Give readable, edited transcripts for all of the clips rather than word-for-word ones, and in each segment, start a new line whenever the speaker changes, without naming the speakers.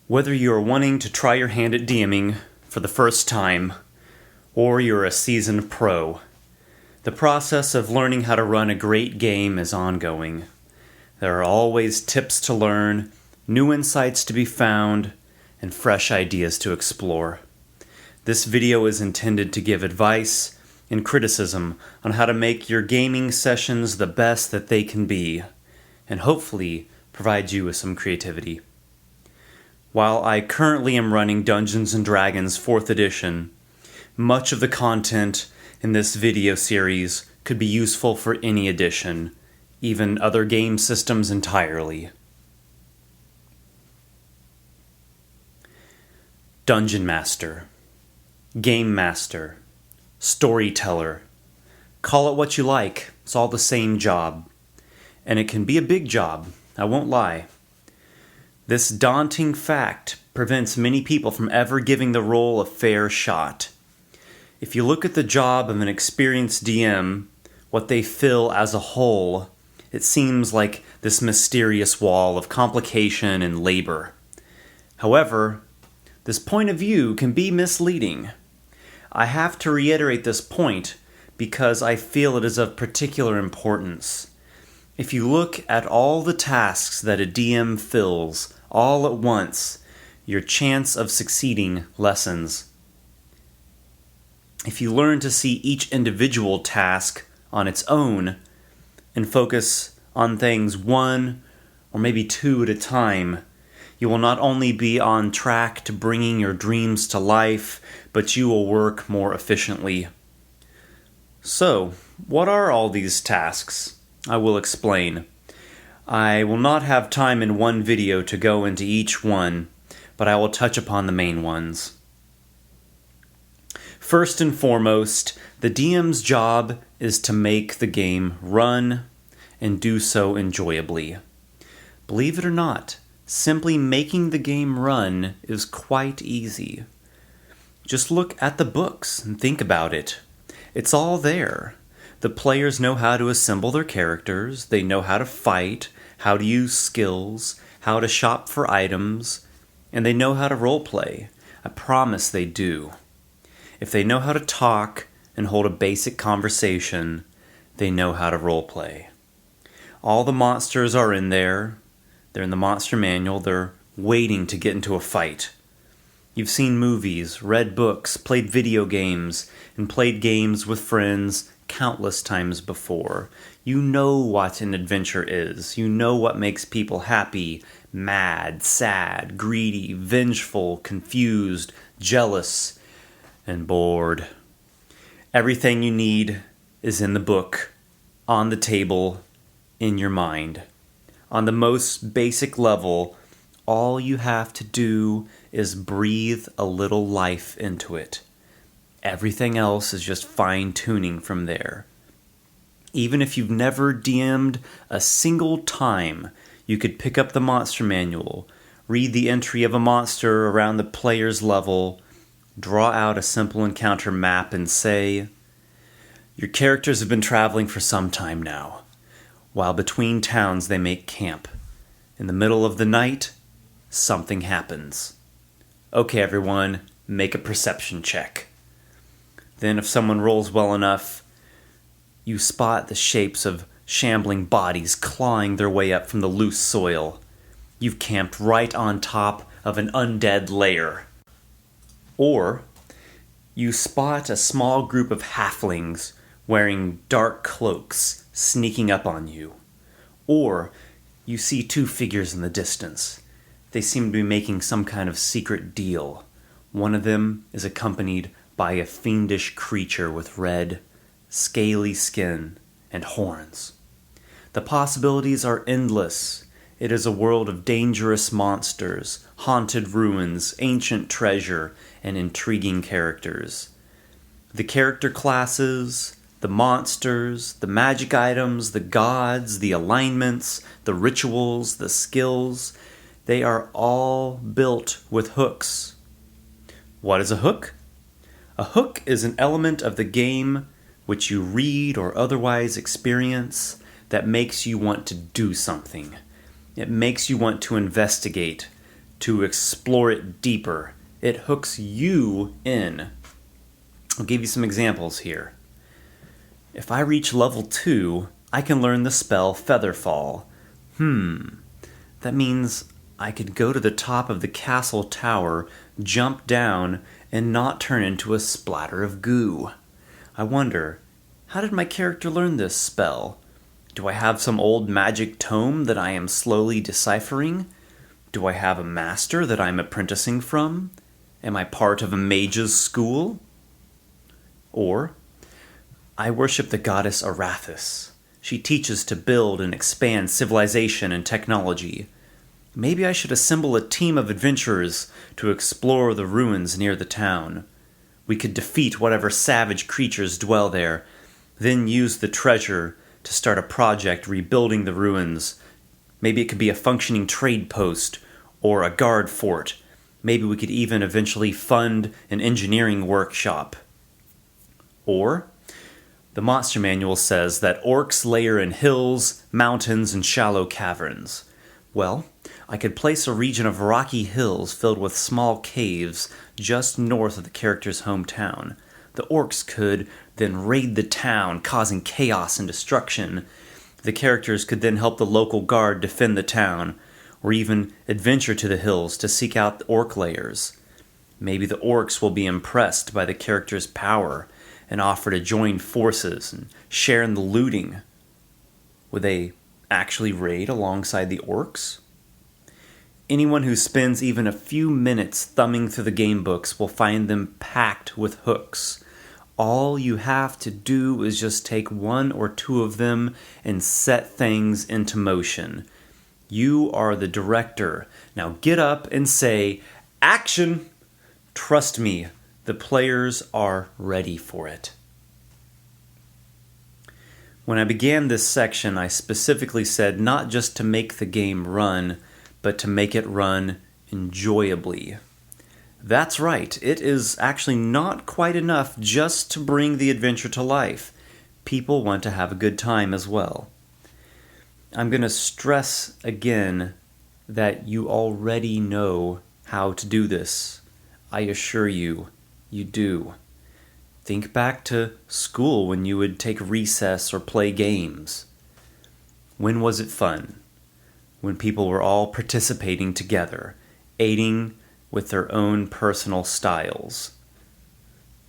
Whether you're wanting to try your hand at DMing for the first time, or you're a seasoned pro, the process of learning how to run a great game is ongoing. There are always tips to learn, new insights to be found, and fresh ideas to explore. This video is intended to give advice and criticism on how to make your gaming sessions the best that they can be, and hopefully provide you with some creativity. While I currently am running Dungeons & Dragons 4th edition, much of the content in this video series could be useful for any edition, even other game systems entirely. Dungeon Master, Game Master, Storyteller. Call it what you like, it's all the same job. And it can be a big job, I won't lie. This daunting fact prevents many people from ever giving the role a fair shot. If you look at the job of an experienced DM, what they fill as a whole, it seems like this mysterious wall of complication and labor. However, this point of view can be misleading. I have to reiterate this point because I feel it is of particular importance. If you look at all the tasks that a DM fills all at once, your chance of succeeding lessens. If you learn to see each individual task on its own and focus on things one or maybe two at a time, you will not only be on track to bringing your dreams to life, but you will work more efficiently. So, what are all these tasks? I will explain. I will not have time in one video to go into each one, but I will touch upon the main ones. First and foremost, the DM's job is to make the game run and do so enjoyably. Believe it or not, simply making the game run is quite easy. Just look at the books and think about it. It's all there. The players know how to assemble their characters, they know how to fight, how to use skills, how to shop for items, and they know how to roleplay. I promise they do. If they know how to talk and hold a basic conversation, they know how to roleplay. All the monsters are in there. They're in the monster manual. They're waiting to get into a fight. You've seen movies, read books, played video games, and played games with friends countless times before. You know what an adventure is. You know what makes people happy, mad, sad, greedy, vengeful, confused, jealous, and bored. Everything you need is in the book, on the table, in your mind. On the most basic level, all you have to do is breathe a little life into it. Everything else is just fine-tuning from there. Even if you've never DM'd a single time, you could pick up the monster manual, read the entry of a monster around the player's level, draw out a simple encounter map, and say, your characters have been traveling for some time now. While between towns they make camp. In the middle of the night, something happens. Okay, everyone, make a perception check. Then if someone rolls well enough, you spot the shapes of shambling bodies clawing their way up from the loose soil. You've camped right on top of an undead lair. Or you spot a small group of halflings wearing dark cloaks sneaking up on you. Or you see two figures in the distance. They seem to be making some kind of secret deal. One of them is accompanied by a fiendish creature with red, scaly skin and horns. The possibilities are endless. It is a world of dangerous monsters, haunted ruins, ancient treasure, and intriguing characters. The character classes, the monsters, the magic items, the gods, the alignments, the rituals, the skills, they are all built with hooks. What is a hook? A hook is an element of the game which you read or otherwise experience that makes you want to do something. It makes you want to investigate, to explore it deeper. It hooks you in. I'll give you some examples here. If I reach level 2, I can learn the spell Featherfall. That means I could go to the top of the castle tower, jump down, and not turn into a splatter of goo. I wonder, how did my character learn this spell? Do I have some old magic tome that I am slowly deciphering? Do I have a master that I'm apprenticing from? Am I part of a mage's school? Or, I worship the goddess Arathis. She teaches to build and expand civilization and technology. Maybe I should assemble a team of adventurers to explore the ruins near the town. We could defeat whatever savage creatures dwell there, then use the treasure to start a project rebuilding the ruins. Maybe it could be a functioning trade post or a guard fort. Maybe we could even eventually fund an engineering workshop. Or, the monster manual says that orcs lair in hills, mountains, and shallow caverns. Well, I could place a region of rocky hills filled with small caves just north of the character's hometown. The orcs could then raid the town, causing chaos and destruction. The characters could then help the local guard defend the town, or even adventure to the hills to seek out the orc lairs. Maybe the orcs will be impressed by the character's power and offer to join forces and share in the looting. Would they actually raid alongside the orcs? Anyone who spends even a few minutes thumbing through the game books will find them packed with hooks. All you have to do is just take one or two of them and set things into motion. You are the director. Now get up and say, "Action!" Trust me, the players are ready for it. When I began this section, I specifically said not just to make the game run, but to make it run enjoyably. That's right, it is actually not quite enough just to bring the adventure to life. People want to have a good time as well. I'm going to stress again that you already know how to do this. I assure you, you do. Think back to school when you would take recess or play games. When was it fun? When people were all participating together, aiding with their own personal styles.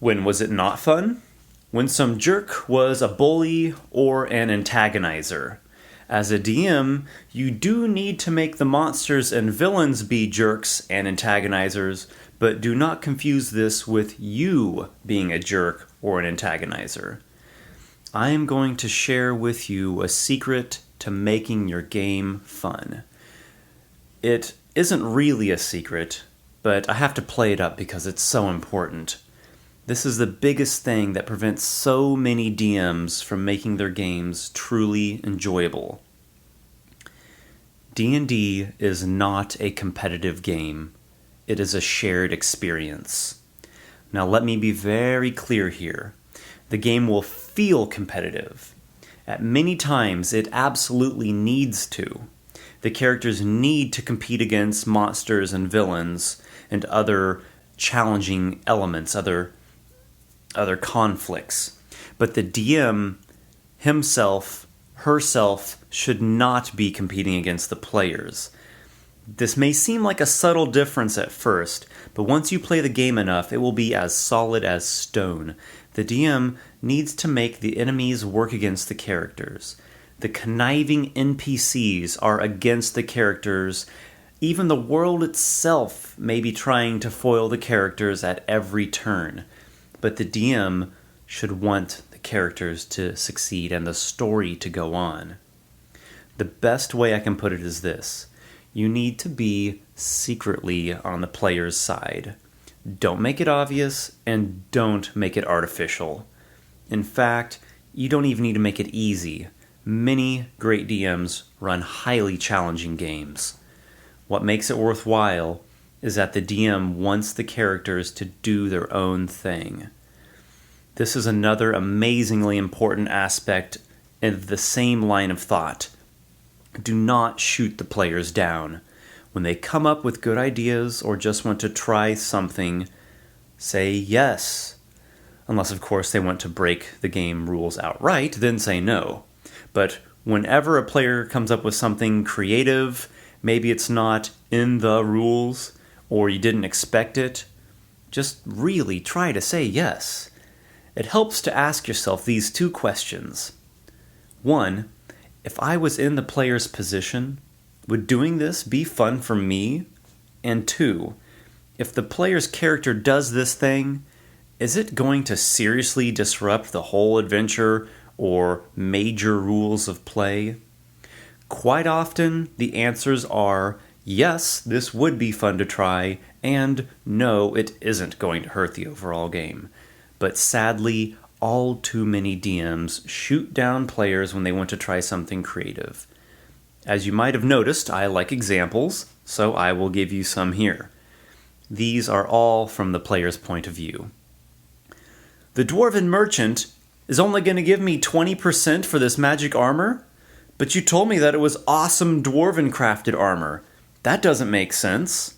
When was it not fun? When some jerk was a bully or an antagonizer. As a DM, you do need to make the monsters and villains be jerks and antagonizers, but do not confuse this with you being a jerk or an antagonizer. I am going to share with you a secret to making your game fun. It isn't really a secret, but I have to play it up because it's so important. This is the biggest thing that prevents so many DMs from making their games truly enjoyable. D&D is not a competitive game. It is a shared experience. Now let me be very clear here. The game will feel competitive. At many times, it absolutely needs to. The characters need to compete against monsters and villains and other challenging elements, other conflicts. But the DM himself, herself, should not be competing against the players. This may seem like a subtle difference at first, but once you play the game enough, it will be as solid as stone. The DM needs to make the enemies work against the characters. The conniving NPCs are against the characters. Even the world itself may be trying to foil the characters at every turn. But the DM should want the characters to succeed and the story to go on. The best way I can put it is this. You need to be secretly on the player's side. Don't make it obvious, and don't make it artificial. In fact, you don't even need to make it easy. Many great DMs run highly challenging games. What makes it worthwhile is that the DM wants the characters to do their own thing. This is another amazingly important aspect of the same line of thought. Do not shoot the players down. When they come up with good ideas or just want to try something, say yes. Unless, of course, they want to break the game rules outright, then say no. But whenever a player comes up with something creative, maybe it's not in the rules, or you didn't expect it, just really try to say yes. It helps to ask yourself these two questions. 1, if I was in the player's position, would doing this be fun for me? And 2, if the player's character does this thing, is it going to seriously disrupt the whole adventure or major rules of play? Quite often, the answers are yes, this would be fun to try, and no, it isn't going to hurt the overall game. But sadly, all too many DMs shoot down players when they want to try something creative. As you might have noticed, I like examples, so I will give you some here. These are all from the player's point of view. The Dwarven Merchant is only going to give me 20% for this magic armor? But you told me that it was awesome Dwarven crafted armor. That doesn't make sense.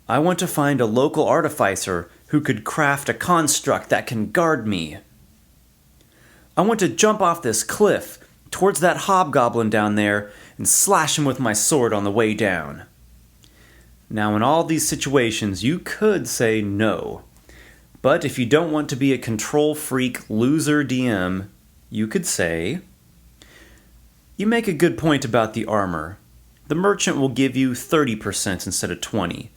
I want to find a local artificer who could craft a construct that can guard me. I want to jump off this cliff towards that hobgoblin down there and slash him with my sword on the way down. Now, in all these situations, you could say no. But if you don't want to be a control freak loser DM, you could say, you make a good point about the armor. The merchant will give you 30% instead of 20%.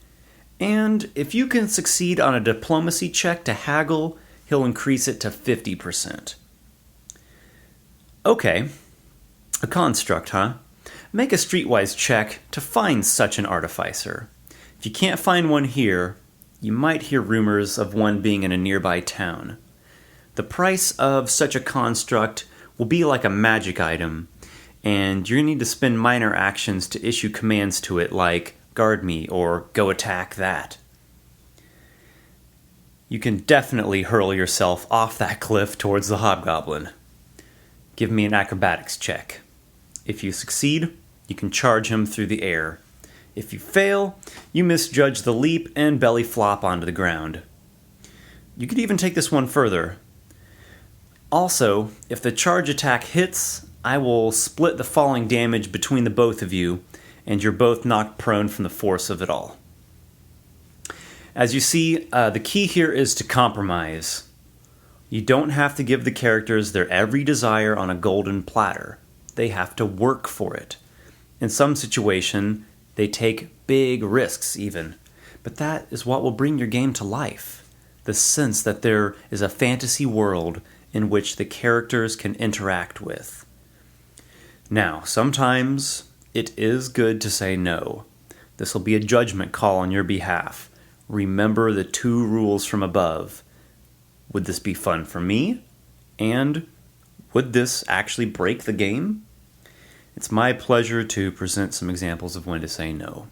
And if you can succeed on a diplomacy check to haggle, he'll increase it to 50%. Okay, a construct, huh? Make a streetwise check to find such an artificer. If you can't find one here, you might hear rumors of one being in a nearby town. The price of such a construct will be like a magic item, and you're going to need to spend minor actions to issue commands to it like, guard me, or go attack that. You can definitely hurl yourself off that cliff towards the hobgoblin. Give me an acrobatics check. If you succeed, you can charge him through the air. If you fail, you misjudge the leap and belly flop onto the ground. You could even take this one further. Also, if the charge attack hits, I will split the falling damage between the both of you, and you're both knocked prone from the force of it all. As you see, the key here is to compromise. You don't have to give the characters their every desire on a golden platter. They have to work for it. In some situation, they take big risks even. But that is what will bring your game to life. The sense that there is a fantasy world in which the characters can interact with. Now, sometimes it is good to say no. This will be a judgment call on your behalf. Remember the 2 rules from above. Would this be fun for me? And would this actually break the game? It's my pleasure to present some examples of when to say no.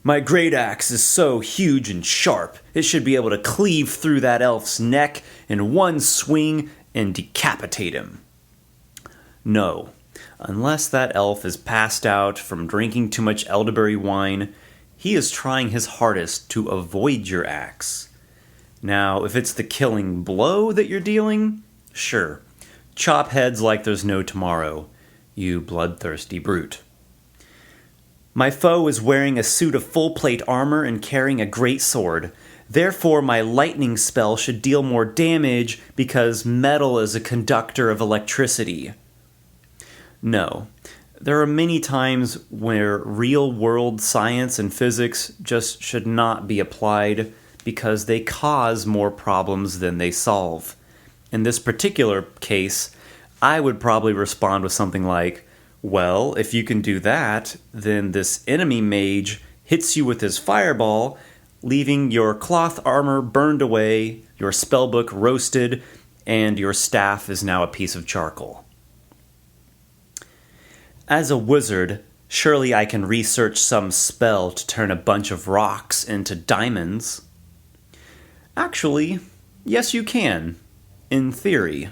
My great axe is so huge and sharp, it should be able to cleave through that elf's neck in one swing and decapitate him. No, unless that elf is passed out from drinking too much elderberry wine, he is trying his hardest to avoid your axe. Now, if it's the killing blow that you're dealing, sure, chop heads like there's no tomorrow, you bloodthirsty brute. My foe is wearing a suit of full plate armor and carrying a great sword. Therefore, my lightning spell should deal more damage because metal is a conductor of electricity. No, there are many times where real-world science and physics just should not be applied because they cause more problems than they solve. In this particular case, I would probably respond with something like, well, if you can do that, then this enemy mage hits you with his fireball, leaving your cloth armor burned away, your spellbook roasted, and your staff is now a piece of charcoal. As a wizard, surely I can research some spell to turn a bunch of rocks into diamonds. Actually, yes you can, in theory.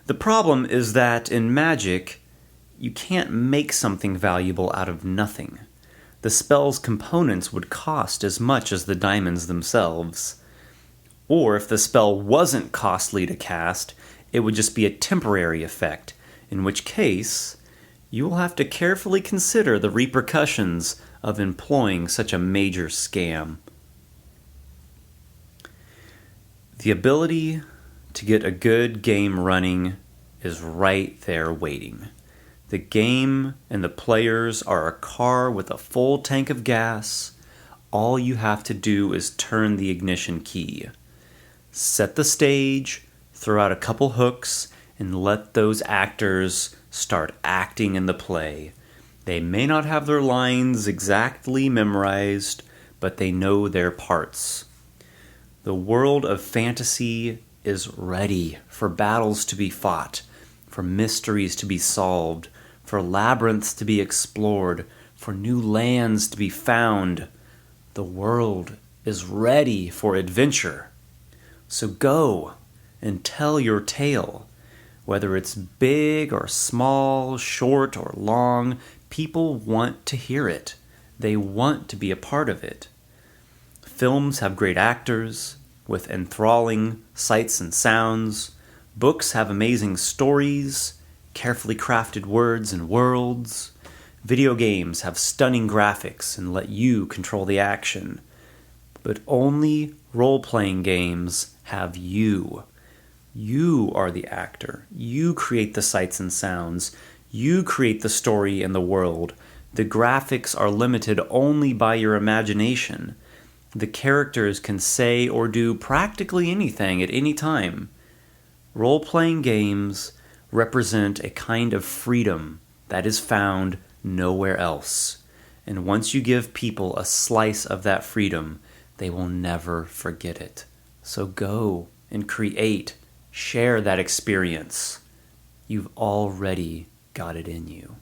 The problem is that in magic, you can't make something valuable out of nothing. The spell's components would cost as much as the diamonds themselves. Or if the spell wasn't costly to cast, it would just be a temporary effect, in which case you will have to carefully consider the repercussions of employing such a major scam. The ability to get a good game running is right there waiting. The game and the players are a car with a full tank of gas. All you have to do is turn the ignition key. Set the stage, throw out a couple hooks, and let those actors start acting in the play. They may not have their lines exactly memorized, but they know their parts. The world of fantasy is ready for battles to be fought, for mysteries to be solved, for labyrinths to be explored, for new lands to be found. The world is ready for adventure. So go and tell your tale. Whether it's big or small, short or long, people want to hear it. They want to be a part of it. Films have great actors with enthralling sights and sounds. Books have amazing stories, carefully crafted words and worlds. Video games have stunning graphics and let you control the action. But only role-playing games have you. You are the actor. You create the sights and sounds. You create the story and the world. The graphics are limited only by your imagination. The characters can say or do practically anything at any time. Role-playing games represent a kind of freedom that is found nowhere else. And once you give people a slice of that freedom, they will never forget it. So go and create, share that experience. You've already got it in you.